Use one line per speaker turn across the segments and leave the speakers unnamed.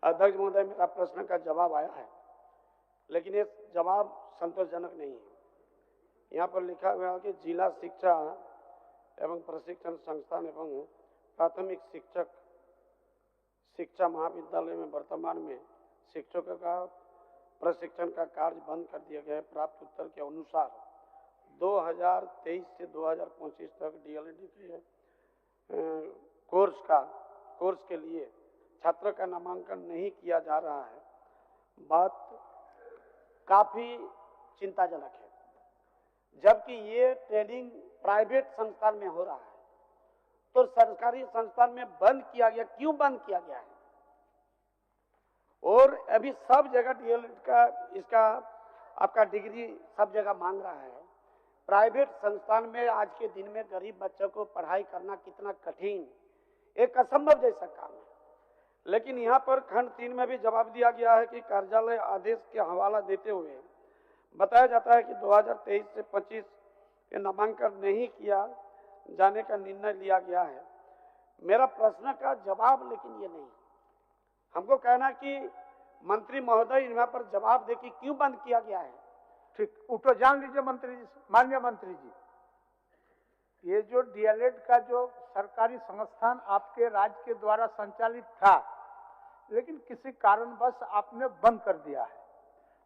अध्यक्ष महोदय, मेरा प्रश्न का जवाब आया है, लेकिन ये जवाब संतोषजनक नहीं है। यहाँ पर लिखा हुआ है कि जिला शिक्षा एवं प्रशिक्षण संस्थान एवं प्राथमिक शिक्षक शिक्षा महाविद्यालय में वर्तमान में शिक्षकों का प्रशिक्षण का कार्य बंद कर दिया गया है। प्राप्त उत्तर के अनुसार 2023 से 2025 तक डीएलएड के कोर्स के लिए छात्रों का नामांकन नहीं किया जा रहा है। बात काफी चिंताजनक है, जबकि ये ट्रेनिंग प्राइवेट संस्थान में हो रहा है, तो सरकारी संस्थान में बंद किया गया। क्यों बंद किया गया है? और अभी सब जगह डीएलएड का इसका आपका डिग्री सब जगह मांग रहा है। प्राइवेट संस्थान में आज के दिन में गरीब बच्चों को पढ़ाई करना कितना कठिन, एक असंभव जैसा काम है। लेकिन यहाँ पर खंड 3 में भी जवाब दिया गया है कि कार्यालय आदेश के हवाला देते हुए बताया जाता है कि 2023 से 25 के नामांकन नहीं किया जाने का निर्णय लिया गया है। मेरा प्रश्न का जवाब लेकिन ये नहीं, हमको कहना कि मंत्री महोदय यहाँ पर जवाब दे कि क्यों बंद किया गया है।
ठीक, उठो जान लीजिए मंत्री जी। माननीय मंत्री जी, ये जो डीएलएड का जो सरकारी संस्थान आपके राज्य के द्वारा संचालित था, लेकिन किसी कारणवश आपने बंद कर दिया है,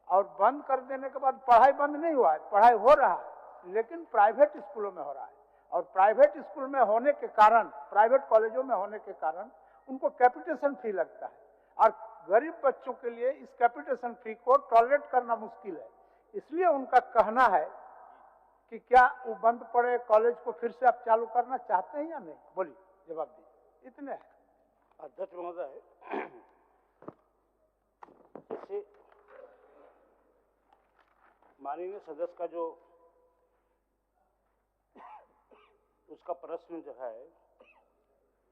और बंद कर देने के बाद पढ़ाई बंद नहीं हुआ है, पढ़ाई हो रहा है, लेकिन प्राइवेट स्कूलों में हो रहा है। और प्राइवेट स्कूल में होने के कारण, प्राइवेट कॉलेजों में होने के कारण उनको कैपिटेशन फी लगता है, और गरीब बच्चों के लिए इस कैपिटेशन फी को टॉलरेट करना मुश्किल है। इसलिए उनका कहना है कि क्या वो बंद पड़े कॉलेज को फिर से आप चालू करना चाहते हैं या नहीं? बोलिए, जवाब दीजिए। इतने है।
अध्यक्ष महोदय, जैसे माननीय सदस्य का जो उसका प्रश्न जो है,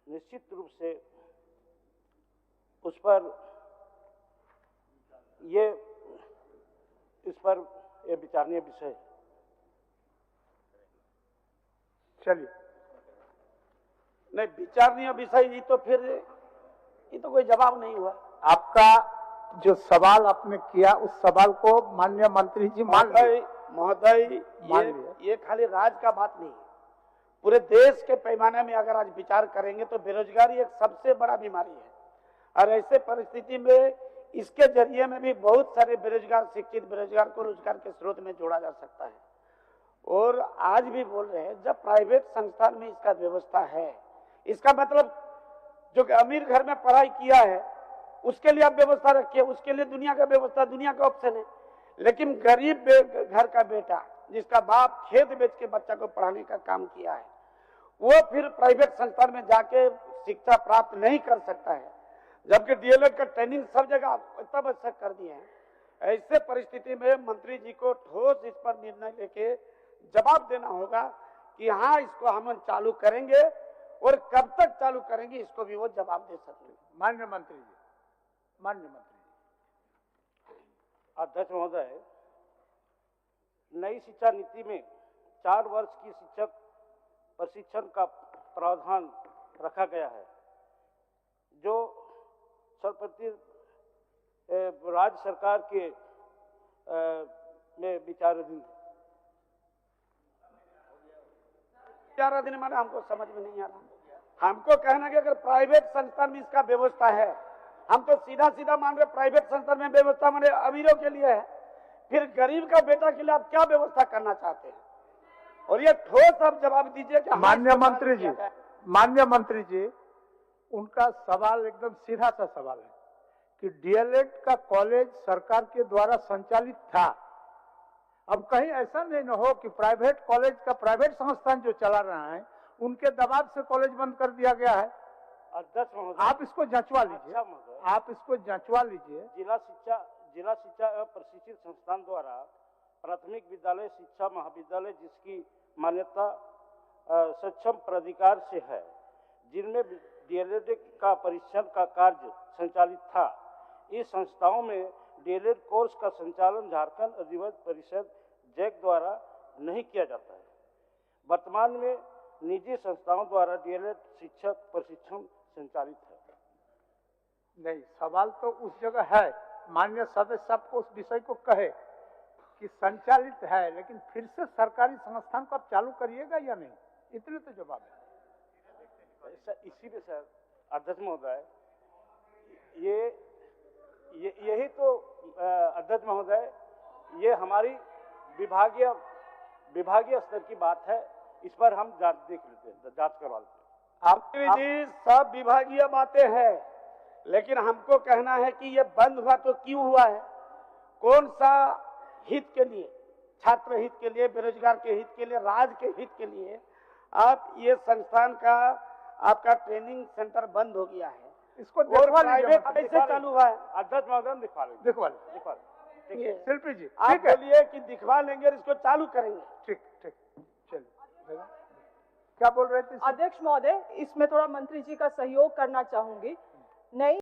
निश्चित रूप से उस पर इस पर विचारणीय विषय है।
चलिए,
नहीं विचारणीय विषय ये तो फिर ये तो कोई जवाब नहीं हुआ।
आपका जो सवाल आपने किया उस सवाल को माननीय मंत्री जी
महोदय ये खाली राज्य का बात नहीं है, पूरे देश के पैमाने में अगर आज विचार करेंगे तो बेरोजगारी एक सबसे बड़ा बीमारी है। और ऐसे परिस्थिति में इसके जरिए में भी बहुत सारे बेरोजगार शिक्षित बेरोजगार को रोजगार के स्रोत में जोड़ा जा सकता है। और आज भी बोल रहे हैं, जब प्राइवेट संस्थान में इसका व्यवस्था है, इसका मतलब जो अमीर घर में पढ़ाई किया है उसके लिए आप व्यवस्था रखिए, उसके लिए दुनिया का व्यवस्था, दुनिया का ऑप्शन है। लेकिन गरीब घर का बेटा जिसका बाप खेत बेच के बच्चा को पढ़ाने का काम किया है, वो फिर प्राइवेट संस्थान में जाके शिक्षा प्राप्त नहीं कर सकता है, जबकि डीएलएड का ट्रेनिंग सब जगह इतना आवश्यक कर दिए हैं। ऐसे परिस्थिति में मंत्री जी को ठोस इस पर निर्णय लेके जवाब देना होगा कि हाँ, इसको हम चालू करेंगे, और कब तक चालू करेंगे इसको भी वो जवाब दे सकेंगे।
माननीय मंत्री जी, माननीय मंत्री जी।
अध्यक्ष महोदय, नई शिक्षा नीति में 4 वर्ष की शिक्षक प्रशिक्षण का प्रावधान रखा गया है, जो सर्वप्रति राज्य सरकार के में विचाराधीन है। विचाराधीन माने हमको समझ में नहीं आ रहा। हमको कहना कि अगर प्राइवेट संस्थान में इसका व्यवस्था है, हम तो सीधा सीधा मान रहे प्राइवेट संस्थान में व्यवस्था माने अमीरों के लिए है, फिर गरीब का बेटा के लिए आप क्या व्यवस्था करना चाहते हैं? और ये ठोस आप जवाब दीजिए कि
माननीय मंत्री जी, उनका सवाल एकदम सीधा सा सवाल है कि डीएलएड का कॉलेज सरकार के द्वारा संचालित था, अब कहीं ऐसा नहीं न हो कि प्राइवेट कॉलेज का प्राइवेट संस्थान जो चला रहा है उनके दबाव से कॉलेज बंद कर दिया गया है।
अध्यक्ष महोदय,
आप इसको जांचवा लीजिए। आप इसको जांचवा लीजिए।
जिला शिक्षा एवं प्रशिक्षण संस्थान द्वारा प्राथमिक विद्यालय शिक्षा महाविद्यालय जिसकी मान्यता सक्षम प्राधिकार से है, जिनमें डीएलएड का परीक्षण का कार्य संचालित था, इस संस्थाओं में डीएलएड कोर्स का संचालन झारखंड अधिवक्ता परिषद जैक द्वारा नहीं किया जाता है। वर्तमान में निजी संस्थाओं द्वारा डीएलएड शिक्षक प्रशिक्षण संचालित है।
नहीं, सवाल तो उस जगह है, माननीय सदस्य साहब को उस विषय को कहे कि संचालित है, लेकिन फिर से सरकारी संस्थान को आप चालू करिएगा या नहीं, इतने तो जवाब है।
इसी पे सर अध्यक्ष महोदय, यही तो अध्यक्ष महोदय, ये हमारी विभागीय स्तर की बात है, इस पर हम जांच देख लेते हैं, जांच करवा लेते हैं।
आप जी सब विभागीय बातें हैं, लेकिन हमको कहना है कि ये बंद हुआ तो क्यों हुआ है, कौन सा हित के लिए, छात्र हित के लिए, बेरोजगार के हित के लिए, राज्य के हित के लिए आप ये संस्थान का आपका ट्रेनिंग सेंटर बंद हो गया है,
इसको दिखवा लीजिए,
कैसे चालू हुआ है?
अध्यक्ष महोदय दिखवा लेंगे।
शिल्पी जी
आप
ठीक है,
बोलिए कि दिखवा लेंगे और इसको चालू करेंगे।
ठीक ठीक, चलिए। क्या बोल रहे थे
अध्यक्ष महोदय, इसमें थोड़ा मंत्री जी का सहयोग करना चाहूंगी। नई